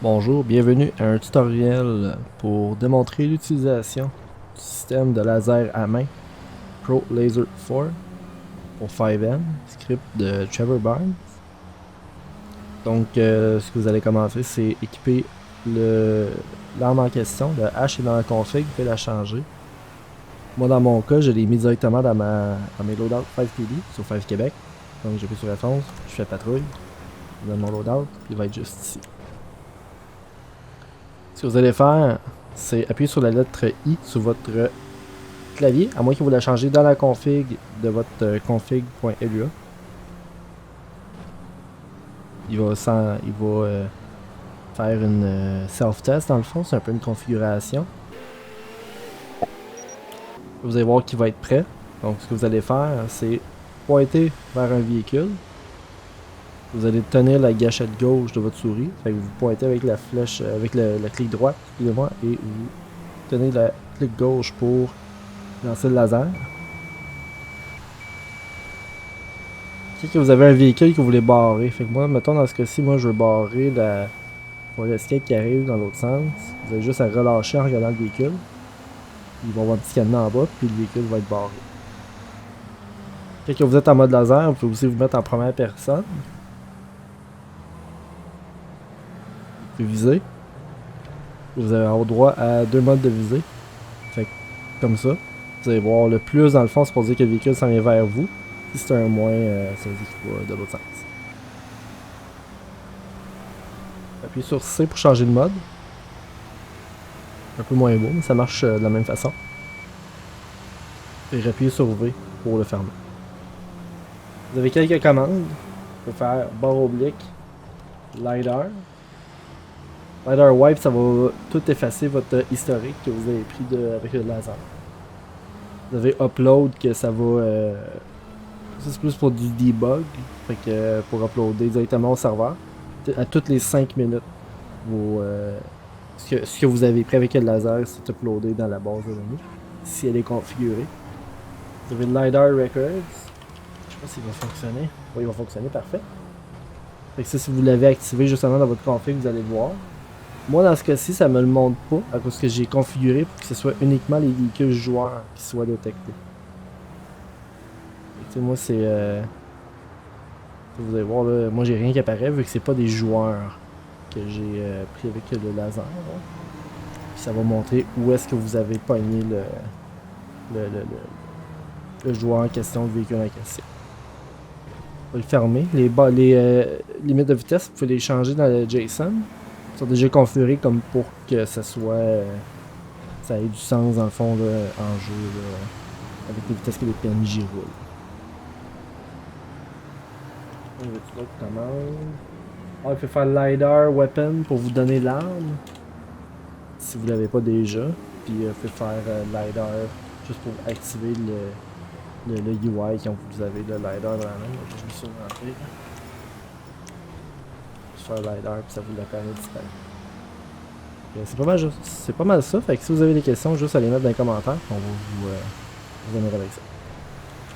Bonjour, bienvenue à un tutoriel pour démontrer l'utilisation du système de laser à main Pro Laser 4 pour 5M, script de Trevor Barnes. Donc, ce que vous allez commencer, c'est équiper l'arme en question. Le H est dans la config, vous pouvez la changer. Moi, dans mon cas, je l'ai mis directement dans mes loadouts 5PD sur 5 Québec. Donc, j'appuie sur F11, je fais patrouille, je donne mon loadout, puis il va être juste ici. Ce que vous allez faire, c'est appuyer sur la lettre I sur votre clavier, à moins que vous la changez dans la config de votre config.lua. Il va faire une self-test dans le fond, c'est un peu une configuration. Vous allez voir qu'il va être prêt. Donc ce que vous allez faire, c'est pointer vers un véhicule. Vous allez tenir la gâchette gauche de votre souris. Fait que vous pointez avec la flèche, avec la clic droite, excusez-moi, et vous tenez la clic gauche pour lancer le laser. Que vous avez un véhicule que vous voulez barrer. Fait que moi, mettons dans ce cas-ci, moi je veux barrer pour l'escape qui arrive dans l'autre sens. Vous avez juste à relâcher en regardant le véhicule. Il va y avoir un petit cadenas en bas, puis le véhicule va être barré. Quand vous êtes en mode laser, vous pouvez aussi vous mettre en première personne. Vous pouvez viser. Vous allez avoir droit à 2 modes de visée. Fait que, comme ça. Vous allez voir le plus dans le fond, c'est pour dire que le véhicule s'en vient vers vous. Si c'est un moins, ça veut dire qu'il va de l'autre sens. Appuyez sur C pour changer de mode. Un peu moins beau, mais ça marche de la même façon. Et appuyez sur V pour le fermer. Vous avez quelques commandes. Vous pouvez faire barre oblique, LiDAR. LiDAR wipe, ça va tout effacer votre historique que vous avez pris avec le laser. Vous avez upload que ça va... ça c'est plus pour du debug. Fait que pour uploader directement au serveur. À toutes les 5 minutes, ce que vous avez pris avec le laser, c'est uploadé dans la base de données. Si elle est configurée. Vous avez le LiDAR Records. Je sais pas s'il va fonctionner. Oui, il va fonctionner, parfait. Fait que ça, si vous l'avez activé justement dans votre config, vous allez le voir. Moi, dans ce cas-ci, ça me le montre pas, à cause que j'ai configuré pour que ce soit uniquement les véhicules joueurs qui soient détectés. Moi, c'est... vous allez voir, là, moi, j'ai rien qui apparaît, vu que c'est pas des joueurs que j'ai pris avec le laser. Là. Puis ça va montrer où est-ce que vous avez pogné le joueur en question, le véhicule en question. On va le fermer. Les limites de vitesse, vous pouvez les changer dans le JSON. Ils sont déjà configurés comme pour que ça soit... ça ait du sens dans le fond là, en jeu, là, avec les vitesses que les PNJ roulent. On va d'autres commandes. Ah, il peut faire LiDAR Weapon pour vous donner l'arme. Si vous l'avez pas déjà. Puis il peut faire LiDAR juste pour activer le UI quand vous avez le LiDAR dans la main. Je me suis rentré. Juste faire LiDAR puis ça vous l'apparaît disparaît. C'est pas mal ça. Fait que si vous avez des questions, juste à les mettre dans les commentaires. On va vous améliorer avec ça.